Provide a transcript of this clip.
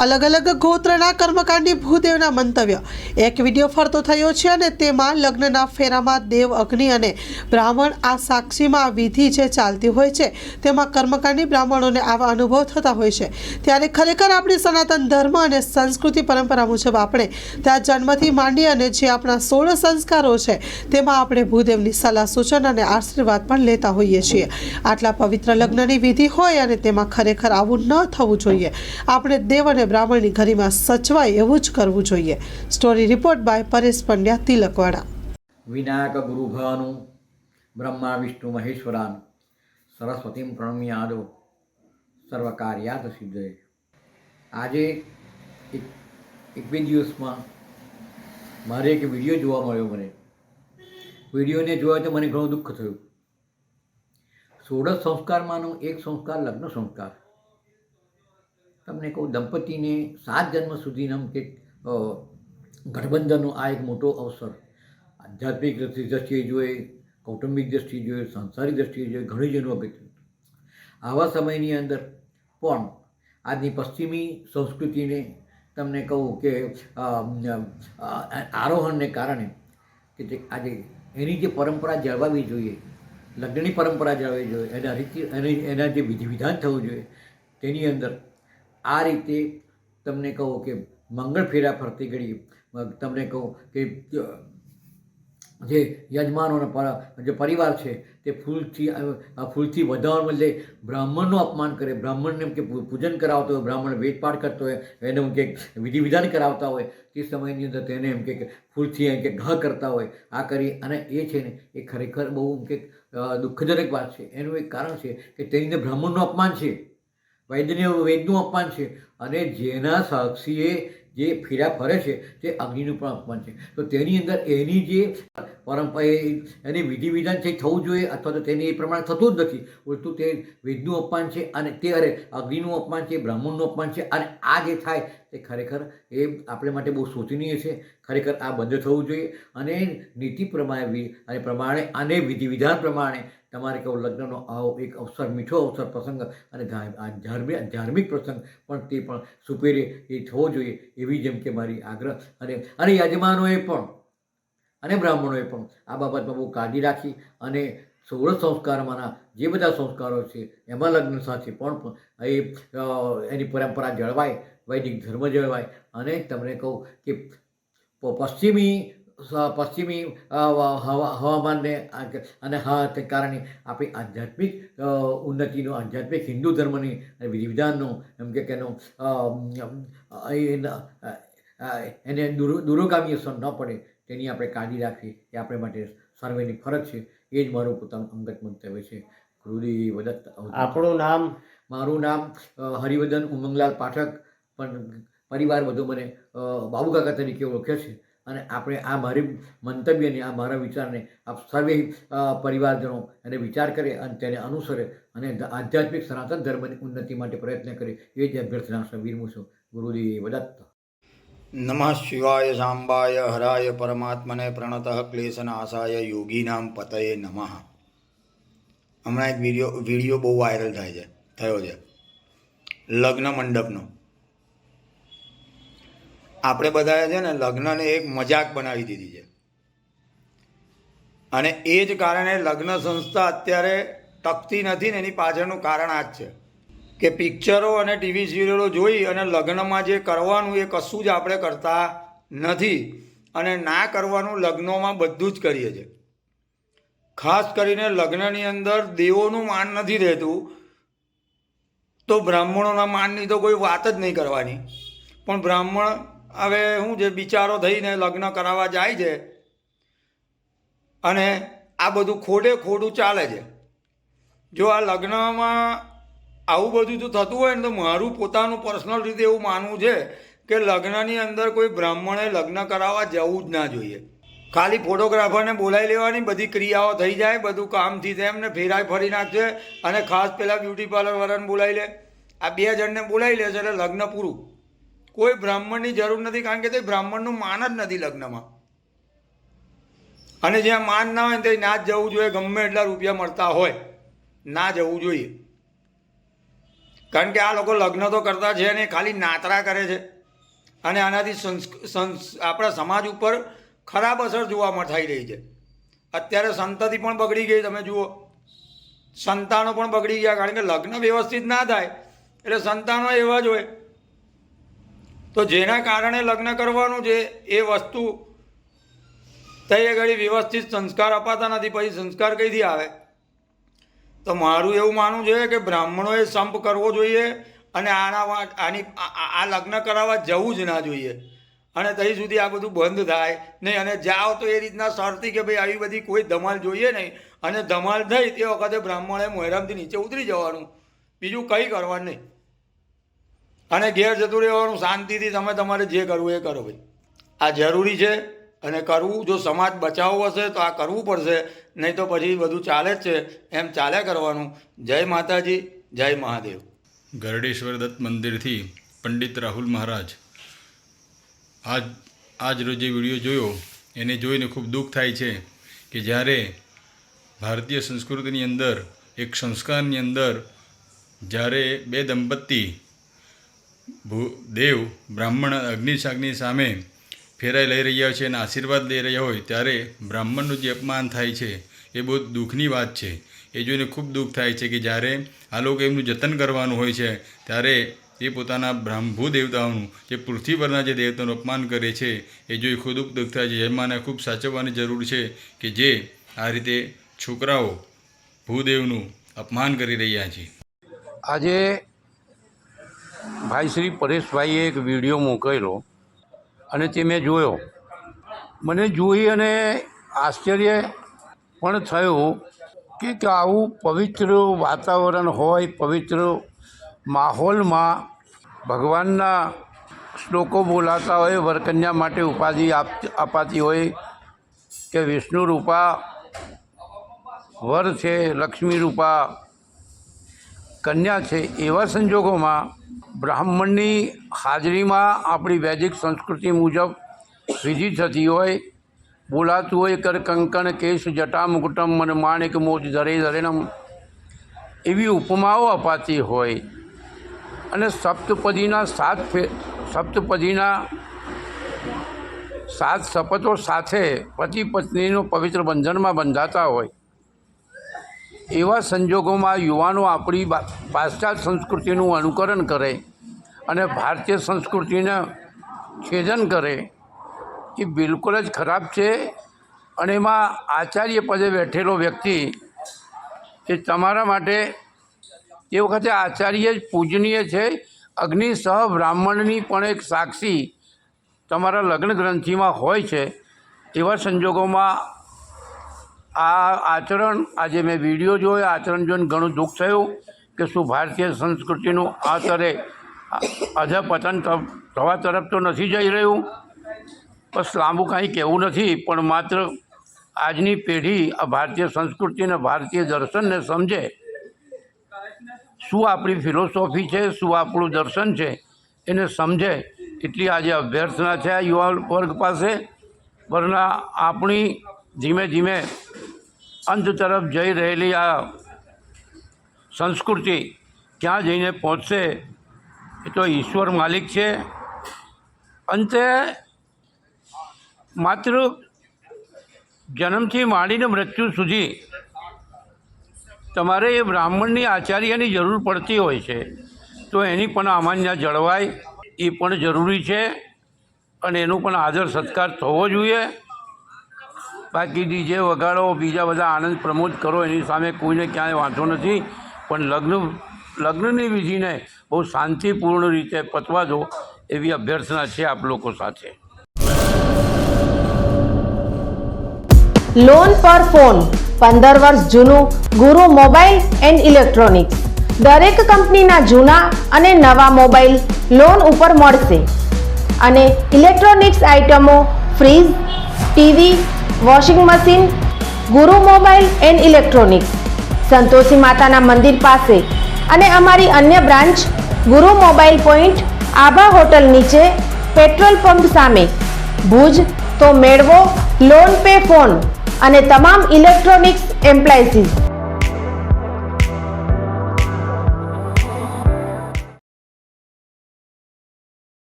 અલગ અલગ ગોત્રના કર્મકાંડી ભૂદેવના મંતવ્ય એક વિડીયો ફરતો થયો છે અને તેમાં લગ્નના ફેરામાં દેવ, અગ્નિ અને બ્રાહ્મણ આ સાક્ષીમાં વિધિ જે ચાલતી હોય છે તેમાં કર્મકાંડી બ્રાહ્મણોને આવા અનુભવ થતા હોય છે। ત્યારે ખરેખર આપણી સનાતન ધર્મ અને સંસ્કૃતિ પરંપરા મુજબ આપણે ત્યાં જન્મથી માંડી અને જે આપણા 16 સંસ્કારો છે તેમાં આપણે ભૂદેવની સલાહ, સૂચન અને આશીર્વાદ પણ લેતા હોઈએ છીએ। આટલા પવિત્ર લગ્નની વિધિ હોય અને તેમાં ખરેખર આવું ન થવું જોઈએ। આપણે દેવ અને બ્રાહ્મણની ઘરીમાં સચવાય એવું જ કરવું જોઈએ। Story report by Paresh Pandya, Tilakwada. Vinayak ગુરુભાનુ બ્રહ્મા વિષ્ણુ મહેશ્વરાન સરસ્વતીમ પ્રણમ્યાદો સર્વકાર્યાત સિદ્ધયે। આજે એક બે દિવસમાં મારે એક વિડીયો જોવા મળ્યો। વિડીયોને જોયા તો મને ઘણું દુઃખ થયું। 16 સંસ્કારમાંનો એક સંસ્કાર લગ્ન સંસ્કાર। તમને કહું, દંપતીને 7 જન્મ સુધીના કે ગઠબંધનનો આ એક મોટો અવસર। આધ્યાત્મિક દ્રષ્ટિએ જોઈએ, કૌટુંબિક દ્રષ્ટિએ જોઈએ, સંસારિક દ્રષ્ટિએ જોઈએ, ઘણી જણો અગત્ય। આવા સમયની અંદર પણ આજની પશ્ચિમી સંસ્કૃતિને તમને કહું કે આરોહણને કારણે કે જે આજે એની જે પરંપરા જળવાવી જોઈએ, લગ્નની પરંપરા જળવાવી જોઈએ, એના જે વિધિ વિધાન થવું જોઈએ, તેની અંદર આ રીતે તમને કહું કે મંગળ ફેરા ફરતી ઘડી તમને કહું કે જે યજમાનોનો જે પરિવાર છે તે ફૂલથી વધાવવા બદલે બ્રાહ્મણનું અપમાન કરે, બ્રાહ્મણને એમ કે પૂજન કરાવતો હોય, બ્રાહ્મણ વેદપાઠ કરતો હોય, એને એમ કે વિધિ વિધાન કરાવતા હોય, તે સમયની અંદર તેને એમ કે ફૂલથી એમ કે ઘા કરતા હોય। આ કરી અને એ છે ને એ ખરેખર બહુ એમ કે દુઃખજનક વાત છે। એનું એક કારણ છે કે તેની અંદર બ્રાહ્મણનું અપમાન છે, વેદનું અપમાન છે, અને જેના સાક્ષીએ જે ફેરા ફરે છે તે અગ્નિનું પણ અપમાન છે। તો તેની અંદર એની જે પરંપરા એની વિધિ વિધાન છે થવું જોઈએ, અથવા તો તેને એ પ્રમાણે થતું જ નથી। ઉલટું તે વેદનું અપમાન છે અને તે અગ્નિનું અપમાન છે, બ્રાહ્મણનું અપમાન છે, અને આ જે થાય તે ખરેખર એ આપણે માટે બહુ શોચનીય છે। ખરેખર આ બંધ થવું જોઈએ અને નીતિ પ્રમાણે અને વિધિ વિધાન પ્રમાણે તમારે કહું લગ્નનો આવો એક અવસર, મીઠો અવસર, પ્રસંગ અને ધાર્મિક પ્રસંગ પણ તે પણ સુપેરે એ થવો જોઈએ, એવી જેમ કે મારી આગ્રહ। અને યજમાનોએ પણ અને બ્રાહ્મણોએ પણ આ બાબતમાં બહુ કાળજી રાખી અને 16 સંસ્કારમાંના જે બધા સંસ્કારો છે એમાં લગ્ન સાથે પણ એની પરંપરા જળવાય, વૈદિક ધર્મ જળવાય। અને તમને કહું કે પશ્ચિમી હવામાનને અને તે કારણે આપણી આધ્યાત્મિક ઉન્નતિનો, આધ્યાત્મિક હિન્દુ ધર્મની વિધિ વિધાનનો એમ કે એને દૂરોગામી અસર ન પડે તેની આપણે કાળજી રાખવી એ આપણે માટે સર્વેની ફરજ છે। એ જ મારું પોતાનું અંગત મંતવ્ય છે। ગુરુદેવ દત્ત। આપણું નામ? મારું નામ હરિવર્ધન ઉમંગલાલ પાઠક, પણ પરિવાર બધો મને બાબુકાકા તરીકે ઓળખે છે। અને આપણે આ મારી મંતવ્યને, આ મારા વિચારને આપ સર્વે પરિવારજનો એને વિચાર કરે અને તેને અનુસરે અને આધ્યાત્મિક સનાતન ધર્મની ઉન્નતિ માટે પ્રયત્ન કરે, એ જ અભ્યર્થના વિરમું છું। ગુરુદેવ દત્ત। નમઃ શિવાય સાંબાય હરાય પરમાત્મને પ્રણતઃ ક્લેશનાશાય યોગીનામ પતયે નમઃ। હમણાં એક વિડીયો બહુ વાયરલ થયો છે લગ્ન મંડપનો। આપણે બધાએ છે ને લગ્નને એક મજાક બનાવી દીધી છે, અને એ જ કારણે લગ્ન સંસ્થા અત્યારે ટકતી નથી ને એની પાછળનું કારણ આ જ છે કે પિક્ચરો અને ટીવી સિરિયલો જોઈ અને લગ્નમાં જે કરવાનું એ કશું જ આપણે કરતા નથી, અને ના કરવાનું લગ્નોમાં બધું જ કરીએ છીએ। ખાસ કરીને લગ્નની અંદર દેવોનું માન નથી રહેતું, તો બ્રાહ્મણોના માનની તો કોઈ વાત જ નહીં કરવાની। પણ બ્રાહ્મણ હવે શું છે, બિચારો થઈને લગ્ન કરાવવા જાય છે અને આ બધું ખોટું ચાલે છે। જો આ લગ્નમાં આવું બધું જો થતું હોય ને તો મારું પોતાનું પર્સનલ રીતે એવું માનવું છે કે લગ્નની અંદર કોઈ બ્રાહ્મણે લગ્ન કરાવવા જવું જ ના જોઈએ। ખાલી ફોટોગ્રાફરને બોલાવી લેવાની, બધી ક્રિયાઓ થઈ જાય, બધું કામથી તેમને ફેરાય ફરી નાખશે, અને ખાસ પેલા બ્યુટી પાર્લરવાળાને બોલાવી લે, આ 2 જણને બોલાવી લે છે એટલે લગ્ન પૂરું। કોઈ બ્રાહ્મણની જરૂર નથી, કારણ કે તે બ્રાહ્મણનું માન જ નથી લગ્નમાં। અને જ્યાં માન ના હોય ને ત્યાં ના જ જવું જોઈએ, ગમે એટલા રૂપિયા મળતા હોય, ના જવું જોઈએ। કારણ કે આ લોકો લગ્ન તો કરતા છે ને ખાલી નાતરા કરે છે અને આનાથી આપણા સમાજ ઉપર ખરાબ અસર જોવા થઈ રહી છે. અત્યારે સંતતિ પણ બગડી ગઈ. તમે જુઓ, સંતાનો પણ બગડી ગયા, કારણ કે લગ્ન વ્યવસ્થિત ના થાય એટલે સંતાનો એવા જ હોય. તો જેના કારણે લગ્ન કરવાનું છે એ વસ્તુ તઈ ઘડી વ્યવસ્થિત સંસ્કાર અપાતા નથી, પછી સંસ્કાર કઈથી આવે? તો મારું એવું માનવું છે કે બ્રાહ્મણોએ સંપ કરવો જોઈએ અને આ લગ્ન કરાવવા જવું જ ના જોઈએ. અને ત્યાં સુધી આ બધું બંધ થાય નહીં. અને જાઓ તો એ રીતના શરતી કે ભાઈ આવી બધી કોઈ ધમાલ જોઈએ નહીં, અને ધમાલ થઈ તે વખતે બ્રાહ્મણે મોહરામથી નીચે ઉતરી જવાનું, બીજું કંઈ કરવાનું નહીં, અને ઘેર જતું રહેવાનું શાંતિથી. તમે તમારે જે કરવું એ કરો ભાઈ. આ જરૂરી છે અને કરવું. જો સમાજ બચાવવો હશે તો આ કરવું પડશે, નહીં તો પછી બધું ચાલે જ છે એમ ચાલ્યા કરવાનું. જય માતાજી, જય મહાદેવ. ગરડેશ્વર દત્ત મંદિરથી પંડિત રાહુલ મહારાજ. આજ રોજ જે વિડીયો જોયો એને જોઈને ખૂબ દુઃખ થાય છે કે જ્યારે ભારતીય સંસ્કૃતિની અંદર એક સંસ્કારની અંદર જ્યારે બે દંપતી દેવ બ્રાહ્મણ અગ્નિ સામે ફેરાઈ લઈ રહ્યા છે અને આશીર્વાદ લઈ રહ્યા હોય ત્યારે બ્રાહ્મણનું જે અપમાન થાય છે એ બહુ દુઃખની વાત છે. એ જોઈને ખૂબ દુઃખ થાય છે કે જ્યારે આ લોકો એમનું જતન કરવાનું હોય છે ત્યારે એ પોતાના ભૂદેવતાઓનું, જે પૃથ્વી પરના જે દેવતાનું અપમાન કરે છે એ જોઈ ખૂબ દુઃખ થાય છે. એમાંને ખૂબ સાચવવાની જરૂર છે કે જે આ રીતે છોકરાઓ ભૂદેવનું અપમાન કરી રહ્યા છે. આજે ભાઈ શ્રી પરેશભાઈએ એક વિડીયો મોકલેલો અને તે મેં જોયો. મને જોઈ અને આશ્ચર્ય પણ થયું કે આવું પવિત્ર વાતાવરણ હોય, પવિત્ર માહોલમાં ભગવાનના શ્લોકો બોલાતા હોય, વરકન્યા માટે ઉપાધિ અપાતી હોય કે વિષ્ણુ રૂપા વર છે, લક્ષ્મી રૂપા કન્યા છે, એવા સંજોગોમાં બ્રાહ્મણની હાજરીમાં આપણી વૈદિક સંસ્કૃતિ મુજબ વિધિ થતી હોય, બોલાતું હોય કર કંકણ કેશ જટા મુકુટમ મન માણિક મોજ ધરે ધરેણમ, એવી ઉપમાઓ અપાતી હોય અને સપ્તપદીના સાત શપથો સાથે પતિ પત્નીનું પવિત્ર બંધનમાં બંધાતા હોય. એવા સંજોગોમાં યુવાનો આપણી પાશ્ચાત્ય સંસ્કૃતિનું અનુકરણ કરે અને ભારતીય સંસ્કૃતિને છેદન કરે એ બિલકુલ જ ખરાબ છે. અને એમાં આચાર્ય પદે બેઠેલો વ્યક્તિ એ તમારા માટે એ વખતે આચાર્ય જ પૂજનીય છે. અગ્નિ સહ બ્રાહ્મણની પણ એક સાક્ષી તમારા લગ્ન ગ્રંથિમાં હોય છે. એવા સંજોગોમાં આ આચરણ, આજે મેં વિડીયો જોયો, આચરણ જોઈને ઘણું દુઃખ થયું કે શું ભારતીય સંસ્કૃતિનું આ તરે અધપતન થવા તરફ તો નથી જઈ રહ્યું. બસ લાંબુ કાંઈ કહેવું નથી, પણ માત્ર આજની પેઢી આ ભારતીય સંસ્કૃતિ અને ભારતીય દર્શનને સમજે, શું આપણી ફિલોસોફી છે, શું આપણું દર્શન છે એને સમજે, એટલી આજે અભ્યર્થના છે આ યુવા વર્ગ પાસે. વરના આપણી ધીમે ધીમે અંત તરફ જઈ રહેલી આ સંસ્કૃતિ ક્યાં જઈને પહોંચશે એ તો ઈશ્વર માલિક છે. અંતે માત્ર જન્મથી માંડીને મૃત્યુ સુધી તમારે એ બ્રાહ્મણની આચાર્યની જરૂર પડતી હોય છે, તો એની પણ અમાન્ય જળવાય એ પણ જરૂરી છે અને એનું પણ આદર સત્કાર થવો જોઈએ. બાકી ડીજે વગાડો, બીજા બધા આનંદ પ્રમોદ કરો, એની સામે કોઈને ક્યાંય વાંધો નથી, પણ લગ્નની વિધિને બહુ શાંતિપૂર્ણ રીતે પતવા દો એવી અભ્યર્થના છે આપ લોકો સાથે. લોન પર ફોન 15 વર્ષ જૂનું ગુરુ મોબાઈલ એન્ડ ઇલેક્ટ્રોનિક્સ. દરેક કંપનીના જૂના અને નવા મોબાઈલ લોન ઉપર મળશે અને ઇલેક્ટ્રોનિક્સ આઇટમો ફ્રીજ, ટીવી, વોશિંગ મશીન. ગુરુ મોબાઈલ એન્ડ ઇલેક્ટ્રોનિક્સ, સંતોષી માતાના મંદિર પાસે અને અમારી અન્ય બ્રાન્ચ ગુરુ મોબાઈલ પોઈન્ટ, આભા હોટલ નીચે, પેટ્રોલ પંપ સામે, ભુજ. તો મેળવો લોન પે ફોન અને તમામ ઇલેક્ટ્રોનિક્સ એપ્લાયન્સીસ.